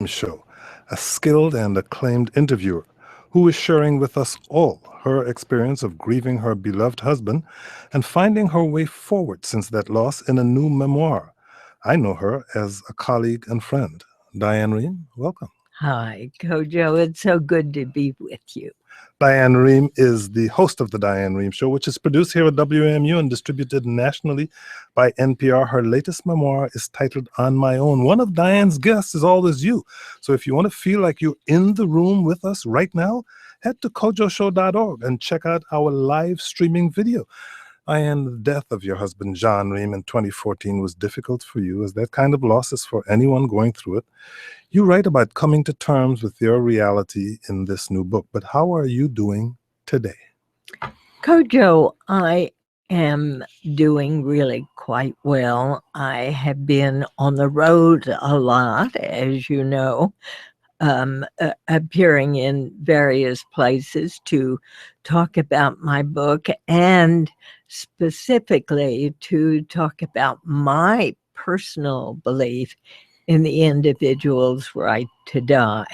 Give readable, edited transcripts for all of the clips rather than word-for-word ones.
Rehm Show, a skilled and acclaimed interviewer who is sharing with us all her experience of grieving her beloved husband and finding her way forward since that loss in a new memoir. I know her as a colleague and friend. Diane Rehm, welcome. Hi, Kojo. It's so good to be with you. Diane Rehm is the host of the Diane Rehm Show, which is produced here at WAMU and distributed nationally by NPR. Her latest memoir is titled On My Own. One of Diane's guests is always you. So if you want to feel like you're in the room with us right now, head to kojoshow.org and check out our live streaming video. Diane, the death of your husband, John Rehm, in 2014 was difficult for you, as that kind of loss is for anyone going through it. You write about coming to terms with your reality in this new book, but how are you doing today? Kojo, I am doing really quite well. I have been on the road a lot, as you know, appearing in various places to talk about my book and specifically to talk about my personal belief in the individual's right to die.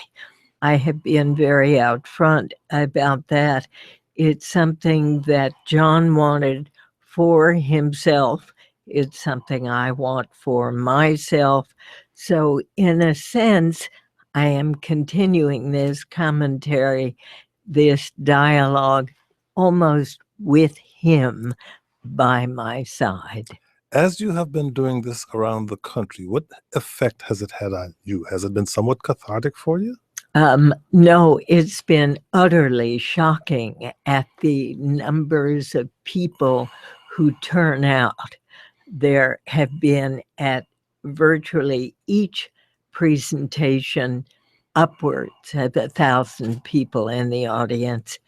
I have been very out front about that. It's something that John wanted for himself. It's something I want for myself. So in a sense, I am continuing this commentary, this dialogue, almost with him by my side. As you have been doing this around the country, what effect has it had on you? Has it been somewhat cathartic for you? No, it's been utterly shocking at the numbers of people who turn out. There have been at virtually each presentation upwards of 1,000 people in the audience.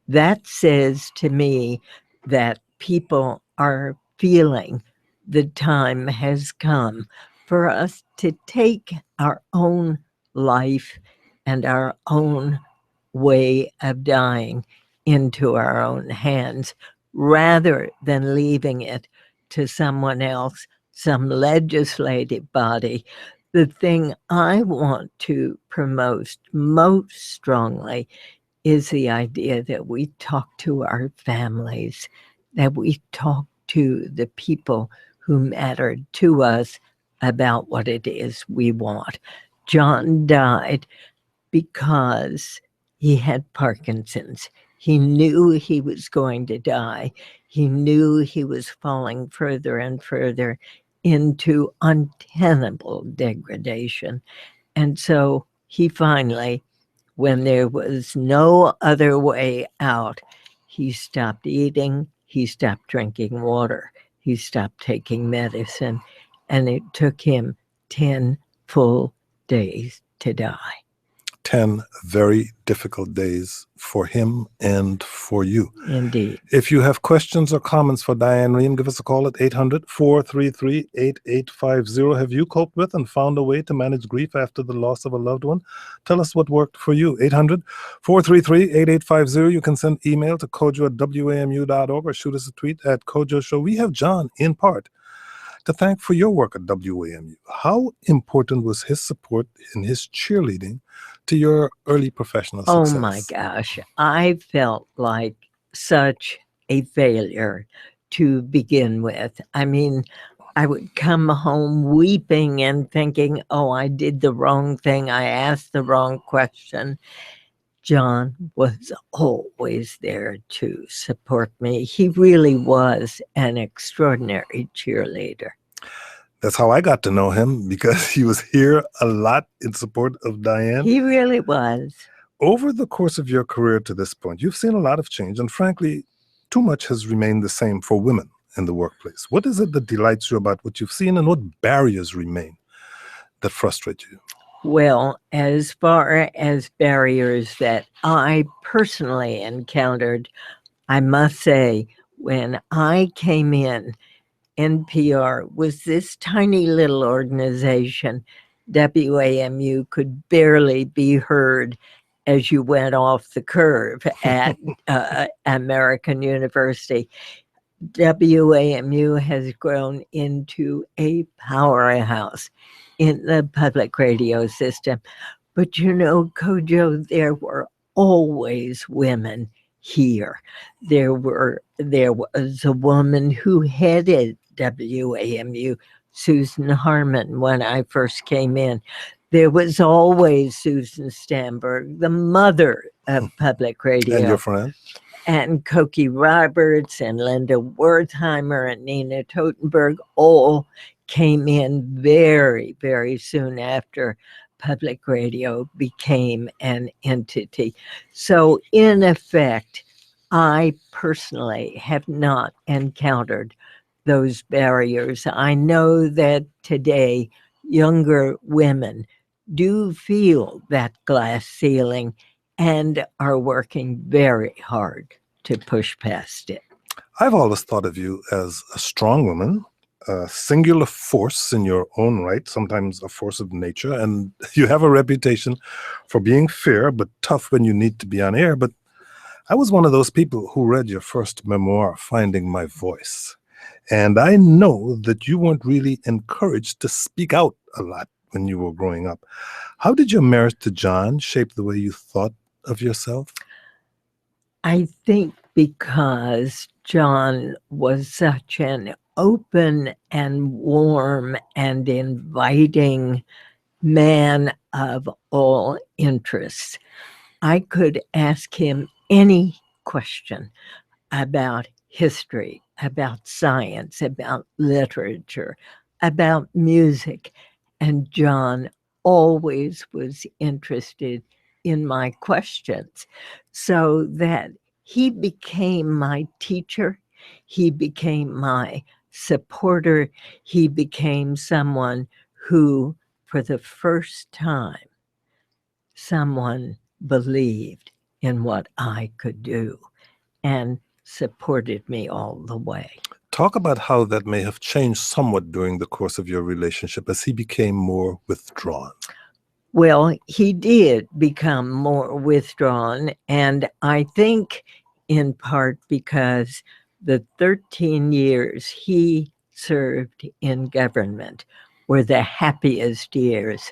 That says to me that people are feeling the time has come for us to take our own life and our own way of dying into our own hands rather than leaving it to someone else, some legislative body. The thing I want to promote most strongly is the idea that we talk to our families, that we talk to the people who matter to us about what it is we want. John died because he had Parkinson's. He knew he was going to die. He knew he was falling further and further into untenable degradation. And so he finally, when there was no other way out, he stopped eating, he stopped drinking water, he stopped taking medicine, and it took him 10 full days to die. 10 very difficult days for him and for you. Indeed. If you have questions or comments for Diane Rehm, give us a call at 800-433-8850. Have you coped with and found a way to manage grief after the loss of a loved one? Tell us what worked for you. 800-433-8850. You can send email to kojo@wamu.org or shoot us a tweet at Kojo Show. We have John in part to thank for your work at WAMU. How important was his support in his cheerleading to your early professional success? Oh my gosh, I felt like such a failure to begin with. I mean, I would come home weeping and thinking, oh, I did the wrong thing. I asked the wrong question. John was always there to support me. He really was an extraordinary cheerleader. That's how I got to know him, because he was here a lot in support of Diane. He really was. Over the course of your career to this point, you've seen a lot of change, and frankly, too much has remained the same for women in the workplace. What is it that delights you about what you've seen, and what barriers remain that frustrate you? Well, as far as barriers that I personally encountered, I must say, when I came in, NPR was this tiny little organization. WAMU could barely be heard as you went off the curve at American University. WAMU has grown into a powerhouse. in the public radio system. But you know, Kojo, there were always women here. There was a woman who headed WAMU, Susan Harmon, when I first came in. There was always Susan Stamberg, the mother of public radio. And your friend? And Cokie Roberts and Linda Wertheimer and Nina Totenberg all came in very, very soon after public radio became an entity. So in effect, I personally have not encountered those barriers. I know that today younger women do feel that glass ceiling and are working very hard to push past it. I've always thought of you as a strong woman, a singular force in your own right, sometimes a force of nature, and you have a reputation for being fair but tough when you need to be on air. But I was one of those people who read your first memoir, Finding My Voice, and I know that you weren't really encouraged to speak out a lot when you were growing up. How did your marriage to John shape the way you thought of yourself? I think because John was such an open and warm and inviting man of all interests, I could ask him any question about history, about science, about literature, about music. And John always was interested in my questions, so that he became my teacher. He became my supporter. He became someone who, for the first time, someone believed in what I could do and supported me all the way. Talk about how that may have changed somewhat during the course of your relationship as he became more withdrawn. Well, he did become more withdrawn, and I think in part because the 13 years he served in government were the happiest years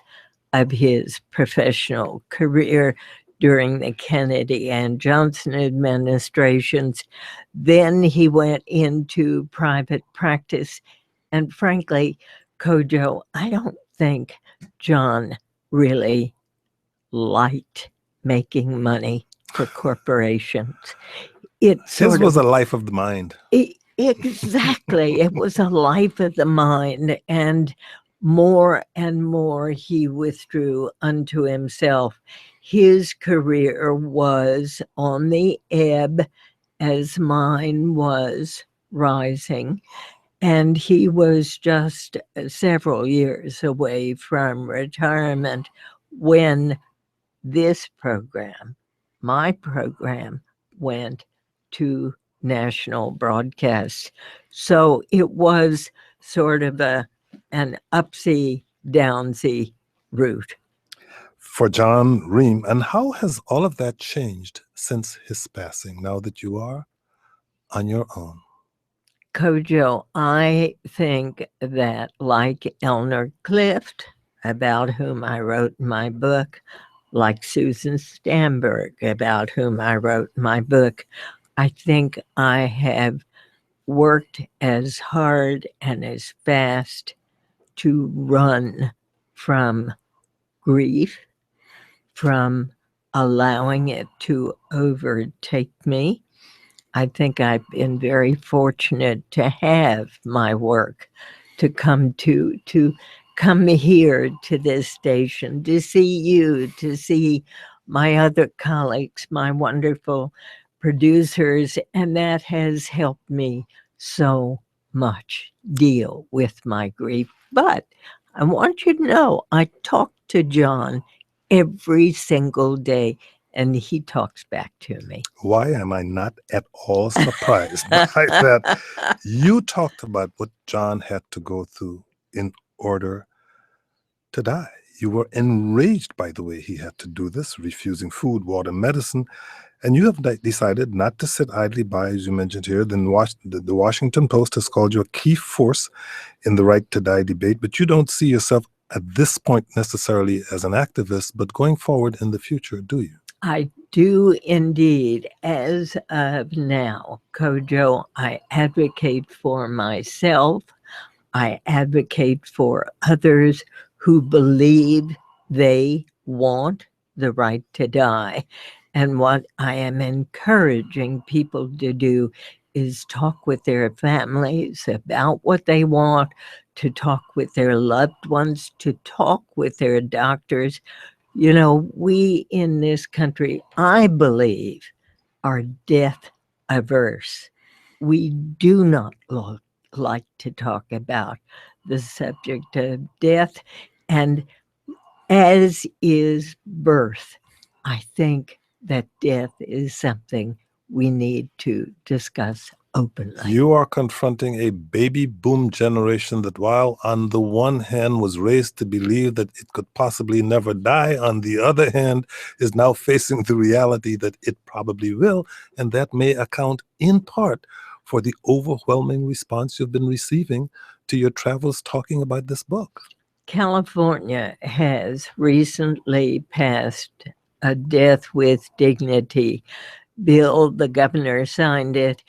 of his professional career during the Kennedy and Johnson administrations. Then he went into private practice. And frankly, Kojo, I don't think John really liked making money for corporations. His was a life of the mind. Exactly. It was a life of the mind. And more he withdrew unto himself. His career was on the ebb as mine was rising. And he was just several years away from retirement when this program, my program, went to national broadcast. So it was sort of an upsy downsy route. For John Rehm, and how has all of that changed since his passing, now that you are on your own? Kojo, I think that like Eleanor Clift, about whom I wrote my book, like Susan Stamberg, about whom I wrote my book, I think I have worked as hard and as fast to run from grief, from allowing it to overtake me. I think I've been very fortunate to have my work to come here to this station, to see you, to see my other colleagues, my wonderful producers, and that has helped me so much deal with my grief. But I want you to know, I talk to John every single day, and he talks back to me. Why am I not at all surprised by that? You talked about what John had to go through in order to die. You were enraged by the way he had to do this, refusing food, water, medicine, and you have decided not to sit idly by, as you mentioned here. Then the Washington Post has called you a key force in the right to die debate, but you don't see yourself at this point necessarily as an activist, but going forward in the future, do you? I do indeed. As of now, Kojo, I advocate for myself. I advocate for others who believe they want the right to die. And what I am encouraging people to do is talk with their families about what they want, to talk with their loved ones, to talk with their doctors. You know, we in this country, I believe, are death averse. We do not like to talk about the subject of death, and as is birth. I think that death is something we need to discuss openly. You are confronting a baby boom generation that, while on the one hand was raised to believe that it could possibly never die, on the other hand is now facing the reality that it probably will, and that may account in part for the overwhelming response you've been receiving to your travels talking about this book. California has recently passed a death with dignity bill. The governor signed it.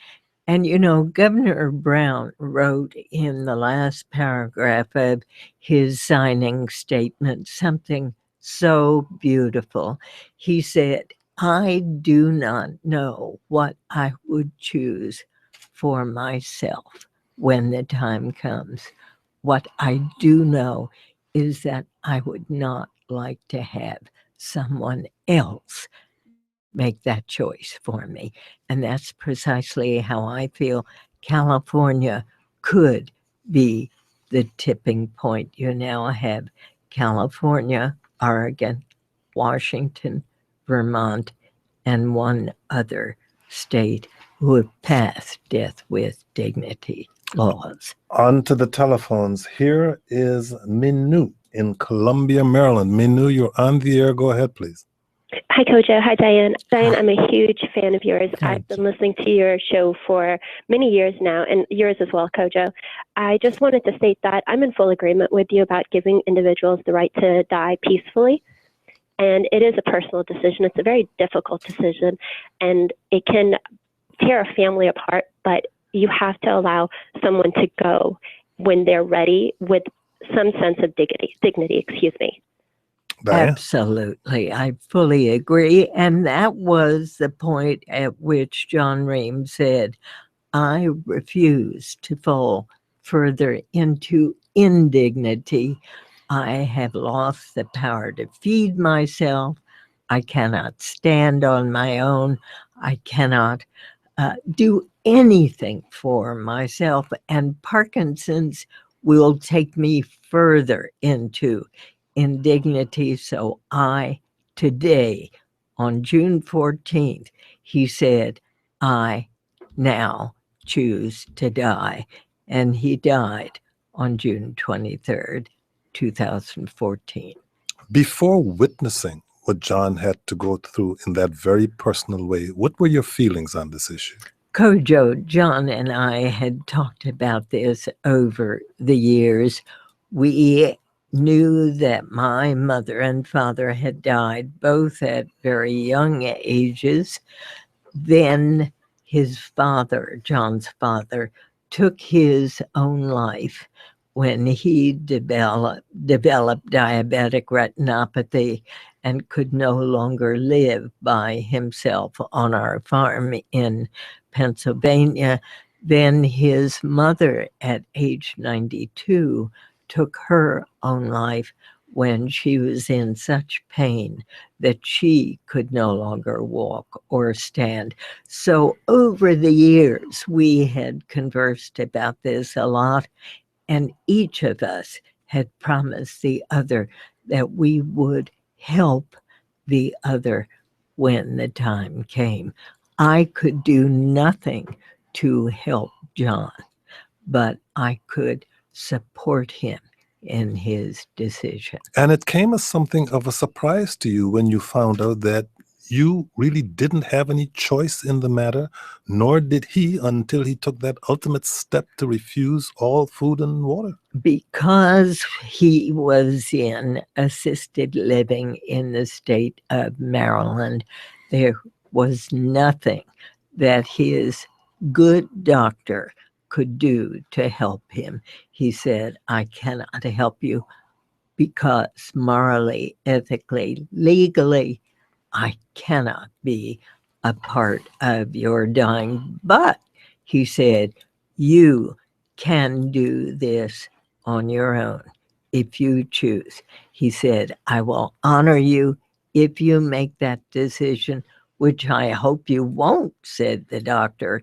And, you know, Governor Brown wrote in the last paragraph of his signing statement something so beautiful. He said, I do not know what I would choose for myself when the time comes. What I do know is that I would not like to have someone else make that choice for me. And that's precisely how I feel California could be the tipping point. You now have California, Oregon, Washington, Vermont, and one other state who have passed death with dignity laws. On to the telephones. Here is Minu in Columbia, Maryland. Minu, you're on the air. Go ahead, please. Hi, Kojo. Hi, Diane. Diane, I'm a huge fan of yours. I've been listening to your show for many years now, and yours as well, Kojo. I just wanted to state that I'm in full agreement with you about giving individuals the right to die peacefully. And it is a personal decision. It's a very difficult decision, and it can tear a family apart, but you have to allow someone to go when they're ready with some sense of dignity. Diane? Absolutely. I fully agree. And that was the point at which John Rehm said, I refuse to fall further into indignity. I have lost the power to feed myself. I cannot stand on my own. I cannot do anything for myself. And Parkinson's will take me further into indignity. So today, on June 14th, he said, I now choose to die. And he died on June 23rd, 2014. Before witnessing what John had to go through in that very personal way, what were your feelings on this issue? Kojo, John and I had talked about this over the years. We knew that my mother and father had died both at very young ages. Then his father, John's father, took his own life when he developed diabetic retinopathy and could no longer live by himself on our farm in Pennsylvania. Then his mother, at age 92, took her own life when she was in such pain that she could no longer walk or stand. So over the years, we had conversed about this a lot, and each of us had promised the other that we would help the other when the time came. I could do nothing to help John, but I could support him in his decision. And it came as something of a surprise to you when you found out that you really didn't have any choice in the matter, nor did he until he took that ultimate step to refuse all food and water. Because he was in assisted living in the state of Maryland, there was nothing that his good doctor could do to help him. He said, I cannot help you because morally, ethically, legally, I cannot be a part of your dying. But he said, you can do this on your own if you choose. He said, I will honor you if you make that decision, which I hope you won't, said the doctor,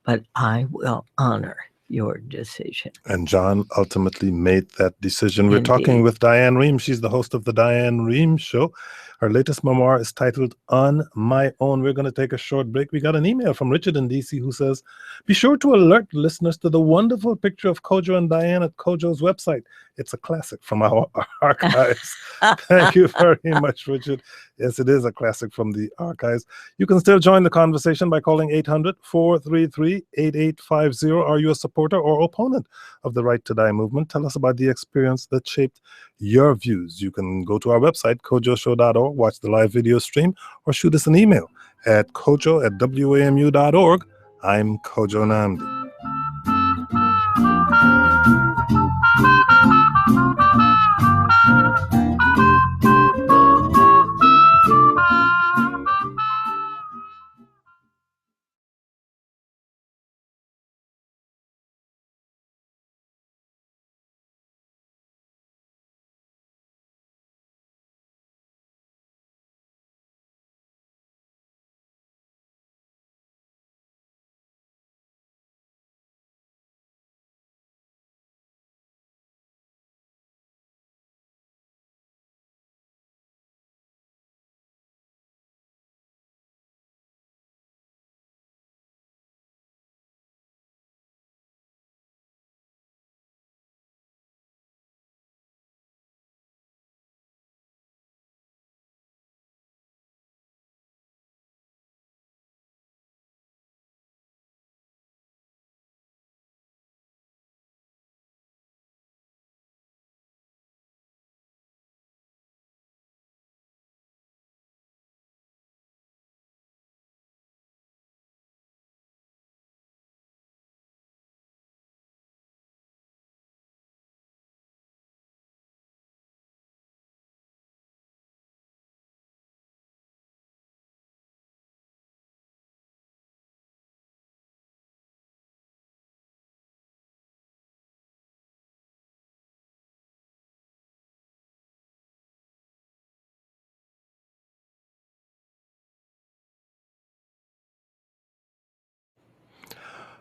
but I will honor your decision. And John ultimately made that decision. We're Indeed. talking with Diane Rehm. She's the host of the Diane Rehm Show. Her latest memoir is titled On My Own. We're going to take a short break. We got an email from Richard in DC who says, be sure to alert listeners to the wonderful picture of Kojo and Diane at Kojo's website. It's a classic from our archives. Thank you very much, Richard. Yes, it is a classic from the archives. You can still join the conversation by calling 800-433-8850. Are you a supporter or opponent of the Right to Die movement? Tell us about the experience that shaped your views. You can go to our website, kojoshow.org, watch the live video stream, or shoot us an email at kojo@wamu.org. I'm Kojo Nnamdi.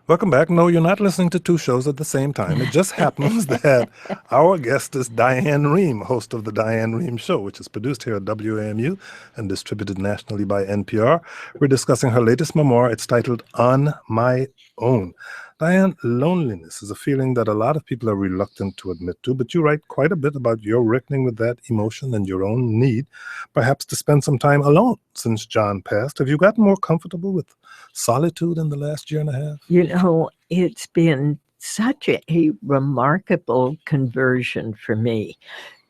Welcome back. No, you're not listening to two shows at the same time. It just happens that our guest is Diane Rehm, host of the Diane Rehm Show, which is produced here at WAMU and distributed nationally by NPR. We're discussing her latest memoir. It's titled On My Own. Diane, loneliness is a feeling that a lot of people are reluctant to admit to, but you write quite a bit about your reckoning with that emotion and your own need, perhaps to spend some time alone since John passed. Have you gotten more comfortable with solitude in the last year and a half? You know, it's been such a remarkable conversion for me.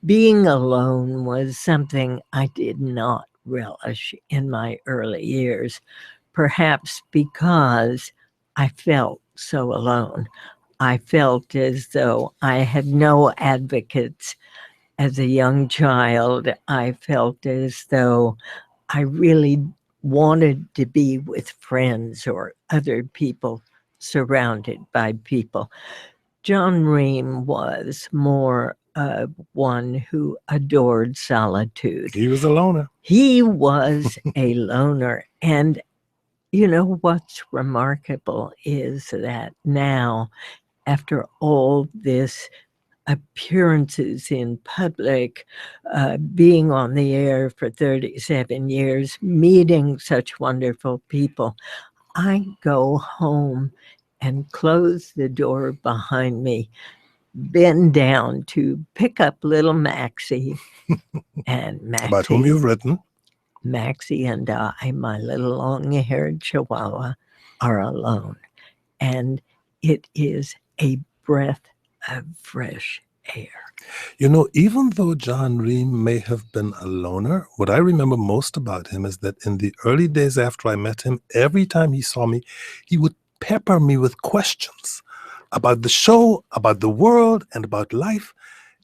Being alone was something I did not relish in my early years, perhaps because I felt so alone. I felt as though I had no advocates as a young child. I felt as though I really wanted to be with friends or other people, surrounded by people. John Rehm was more of one who adored solitude. He was a loner. He was a loner. And you know what's remarkable is that now, after all this appearances in public, being on the air for 37 years, meeting such wonderful people, I go home and close the door behind me, bend down to pick up little Maxie. And Maxie, About whom you've written. Maxie and I, my little long-haired chihuahua, are alone. And it is a breath of fresh air. You know, even though John Rehm may have been a loner, what I remember most about him is that in the early days after I met him, every time he saw me, he would pepper me with questions about the show, about the world, and about life.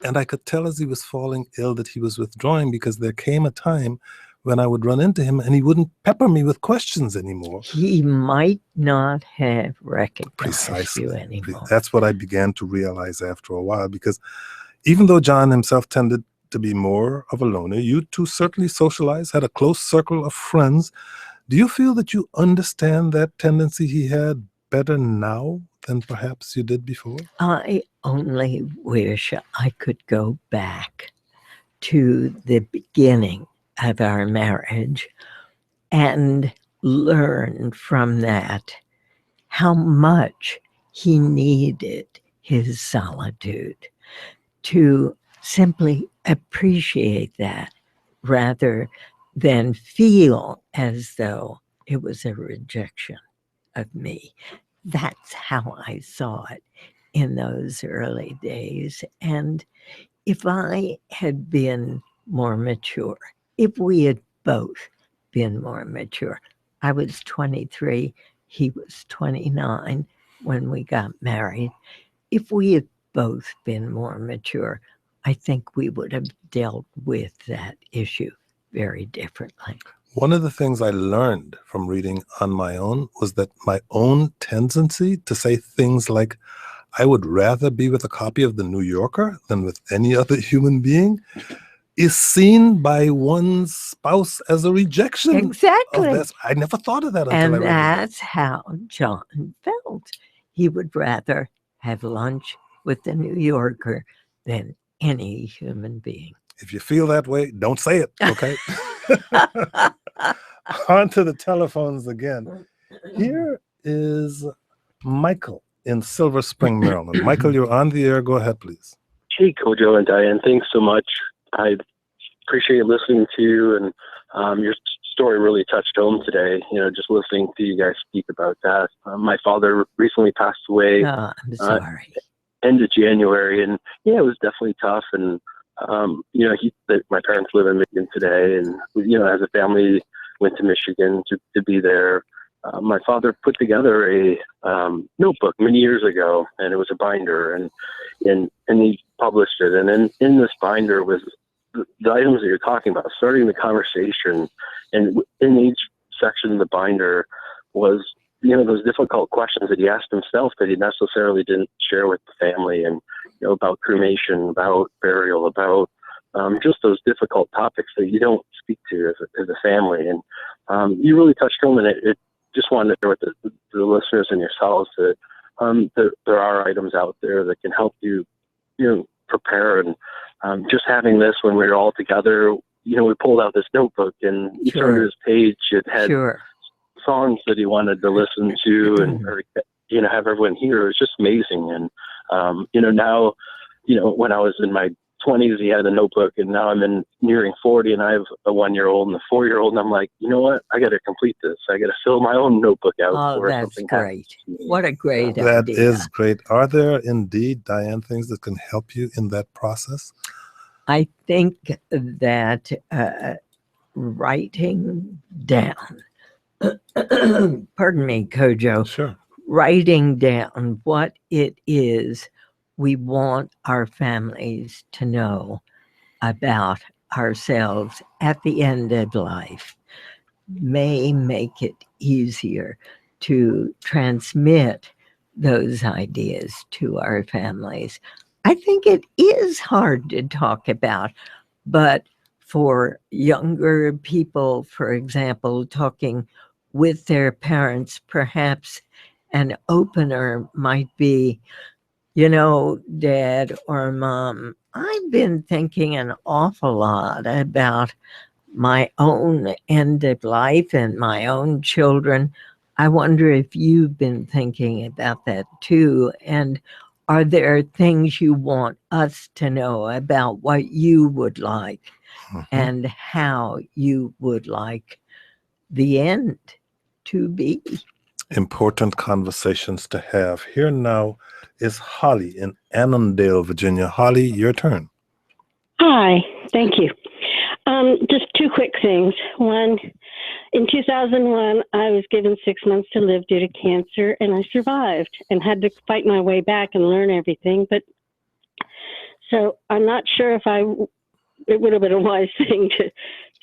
And I could tell as he was falling ill that he was withdrawing, because there came a time when I would run into him and he wouldn't pepper me with questions anymore. He might not have recognized Precisely. you anymore. That's what I began to realize after a while, because even though John himself tended to be more of a loner, you two certainly socialized, had a close circle of friends. Do you feel that you understand that tendency he had better now than perhaps you did before? I only wish I could go back to the beginning of our marriage and learn from that how much he needed his solitude, to simply appreciate that rather than feel as though it was a rejection of me. That's how I saw it in those early days. And if I had been more mature, if we had both been more mature, I was 23, he was 29 when we got married. If we had both been more mature, I think we would have dealt with that issue very differently. One of the things I learned from reading On My Own was that my own tendency to say things like, I would rather be with a copy of The New Yorker than with any other human being, is seen by one's spouse as a rejection. Exactly. Of this. I never thought of that until I read And it. that's how John felt. He would rather have lunch with the New Yorker than any human being. If you feel that way, don't say it, okay? On to the telephones again. Here is Michael in Silver Spring, Maryland. Michael, you're on the air. Go ahead, please. Hey, Kojo and Diane, thanks so much. I appreciate listening to you, and your story really touched home today. You know, just listening to you guys speak about that. My father recently passed away. Oh, I'm sorry. End of January, and yeah, it was definitely tough. And you know, my parents live in Michigan today, and you know, as a family, went to Michigan to be there. My father put together a notebook many years ago, and it was a binder, and he published it. And in this binder was the items that you're talking about, starting the conversation. And in each section of the binder was, you know, those difficult questions that he asked himself that he necessarily didn't share with the family, and you know, about cremation, about burial, about just those difficult topics that you don't speak to as a family. And you really touched home, and it just wanted to share with the listeners and yourselves that there are items out there that can help you, you know, prepare. And just having this when we were all together, you know, we pulled out this notebook, and each under his page, it had songs that he wanted to listen to and, or, you know, have everyone hear. It was just amazing. And, you know, now, you know, when I was in my 20s, he had a notebook, and now I'm nearing 40, and I have a 1-year-old and a 4-year-old, and I'm like, you know what? I got to complete this. I got to fill my own notebook out. Oh, that's great. What a great idea. That is great. Are there indeed, Diane, things that can help you in that process? I think that writing down, pardon me, Kojo, Sure. Writing down what it is we want our families to know about ourselves at the end of life may make it easier to transmit those ideas to our families. I think it is hard to talk about, but for younger people, for example, talking with their parents, perhaps an opener might be, you know, Dad or Mom, I've been thinking an awful lot about my own end of life and my own children. I wonder if you've been thinking about that too. And are there things you want us to know about what you would like and how you would like the end to be. Important conversations to have. Here now is Holly in Annandale, Virginia. Holly, your turn. Hi, thank you. Just two quick things. One, in 2001, I was given 6 months to live due to cancer, and I survived and had to fight my way back and learn everything. But so I'm not sure if it would have been a wise thing to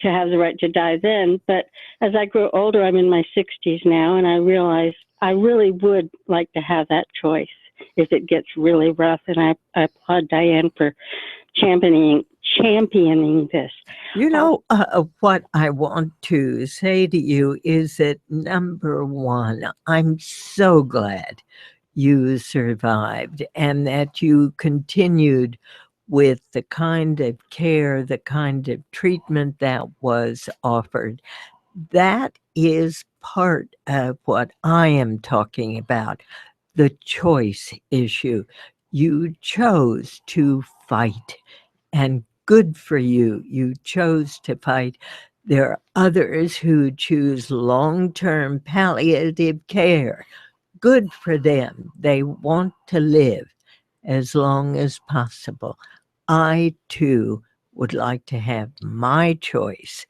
have the right to die then. But as I grow older, I'm in my 60s now, and I realize I really would like to have that choice if it gets really rough. And I applaud Diane for championing this. You know, what I want to say to you is that, number one, I'm so glad you survived and that you continued with the kind of care, the kind of treatment that was offered. That is part of what I am talking about, the choice issue. You chose to fight, and good for you. You chose to fight. There are others who choose long-term palliative care. Good for them. They want to live as long as possible. I, too, would like to have my choice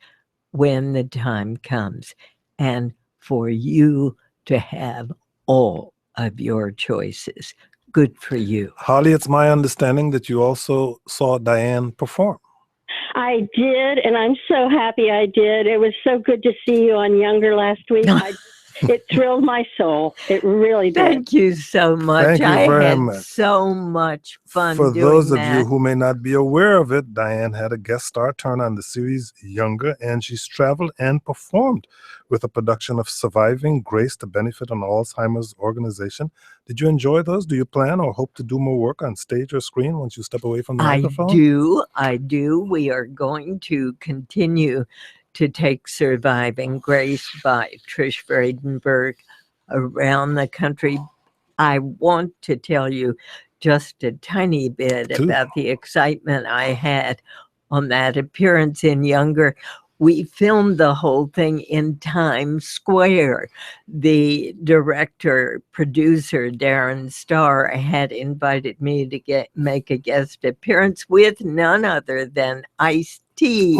when the time comes, and for you to have all of your choices. Good for you. Holly, it's my understanding that you also saw Diane perform. I did, and I'm so happy I did. It was so good to see you on Younger last week. It thrilled my soul. It really did. Thank you so much. Thank you very I had much. so much fun For doing those of that. you who may not be aware of it, Diane had a guest star turn on the series Younger, and she's traveled and performed with a production of Surviving Grace to benefit an Alzheimer's organization. Did you enjoy those? Do you plan or hope to do more work on stage or screen once you step away from the microphone? I do. We are going to continue to take Surviving Grace by Trish Vredenberg around the country. I want to tell you just a tiny bit about the excitement I had on that appearance in Younger. We filmed the whole thing in Times Square. The director, producer, Darren Starr, had invited me to make a guest appearance with none other than Ice-T.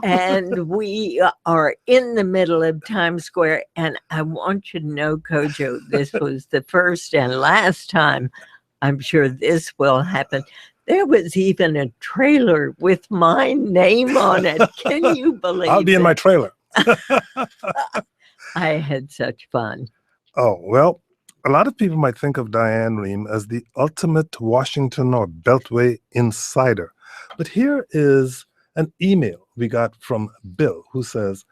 And we are in the middle of Times Square. And I want you to know, Kojo, this was the first and last time I'm sure this will happen. There was even a trailer with my name on it. Can you believe I'll be in my trailer. I had such fun. Oh, well, a lot of people might think of Diane Rehm as the ultimate Washington or Beltway insider. But here is an email we got from Bill, who says,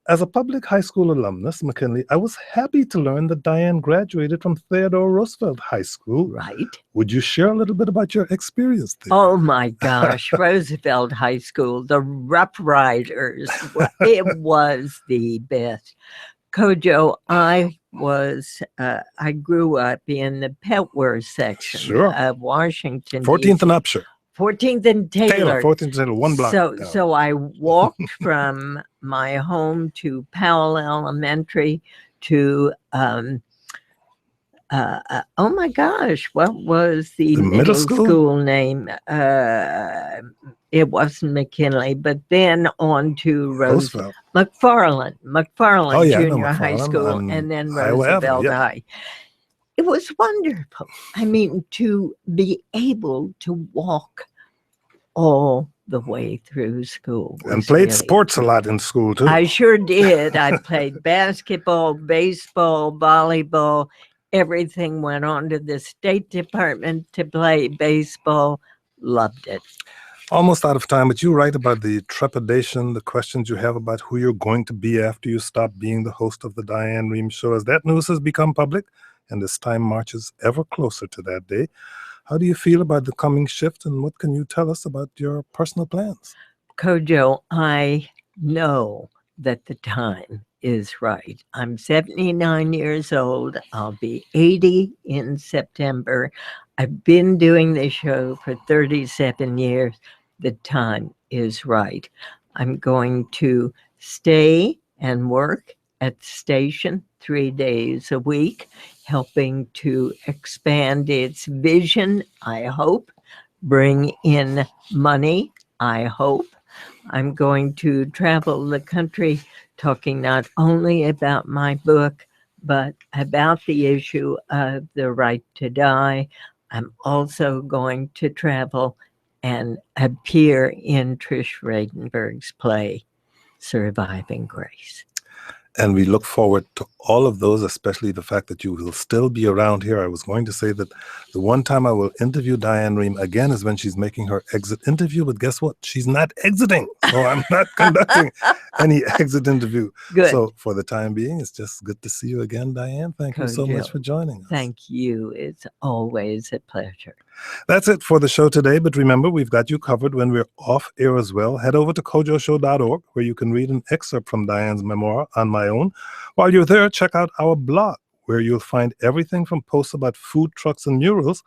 as a public high school alumnus, McKinley, I was happy to learn that Diane graduated from Theodore Roosevelt High School. Right. Would you share a little bit about your experience there? Oh, my gosh. Roosevelt High School, the Rough Riders. It was the best. Kojo, I grew up in the Petworth section of Washington, 14th and Upshur. 14th and Taylor. 14th and Taylor, one block down. So I walked from my home to Powell Elementary to, oh my gosh, what was the middle school name? It wasn't McKinley, but then on to Roosevelt. McFarland Junior McFarland, High School, and then Roosevelt High. It was wonderful. I mean, to be able to walk all the way through school. And played sports a lot in school, too. I sure did. I played basketball, baseball, volleyball. Everything. Went on to the State Department to play baseball. Loved it. Almost out of time, but you write about the trepidation, the questions you have about who you're going to be after you stop being the host of the Diane Rehm Show. As that news has become public, and as time marches ever closer to that day, how do you feel about the coming shift, and what can you tell us about your personal plans? Kojo, I know that the time is right. I'm 79 years old. I'll be 80 in September. I've been doing this show for 37 years. The time is right. I'm going to stay and work at the station 3 days a week, helping to expand its vision, I hope, bring in money, I hope. I'm going to travel the country talking not only about my book, but about the issue of the right to die. I'm also going to travel and appear in Trish Redenberg's play, Surviving Grace. And we look forward to all of those, especially the fact that you will still be around here. I was going to say that the one time I will interview Diane Rehm again is when she's making her exit interview, but guess what? She's not exiting. So I'm not conducting any exit interview. Good. So for the time being, it's just good to see you again, Diane. Thank you so much Kojo, for joining us. Thank you. It's always a pleasure. That's it for the show today, but remember, we've got you covered when we're off air as well. Head over to kojoshow.org, where you can read an excerpt from Diane's memoir, On My Own. While you're there, check out our blog, where you'll find everything from posts about food trucks and murals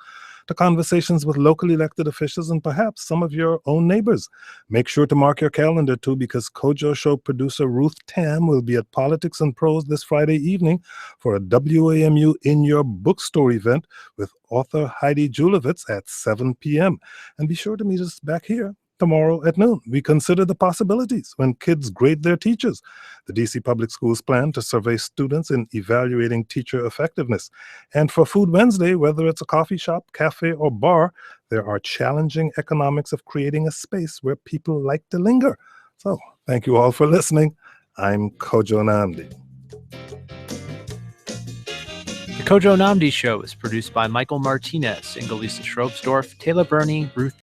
to conversations with locally elected officials and perhaps some of your own neighbors. Make sure to mark your calendar too, because Kojo Show producer Ruth Tam will be at Politics and Prose this Friday evening for a WAMU In Your Bookstore event with author Heidi Julovitz at 7 p.m. And be sure to meet us back here tomorrow at noon. We consider the possibilities when kids grade their teachers. The DC Public Schools plan to survey students in evaluating teacher effectiveness. And for Food Wednesday, whether it's a coffee shop, cafe, or bar, there are challenging economics of creating a space where people like to linger. So thank you all for listening. I'm Kojo Namdi. The Kojo Namdi Show is produced by Michael Martinez, Ingelisa Schrobsdorf, Taylor Burney, Ruth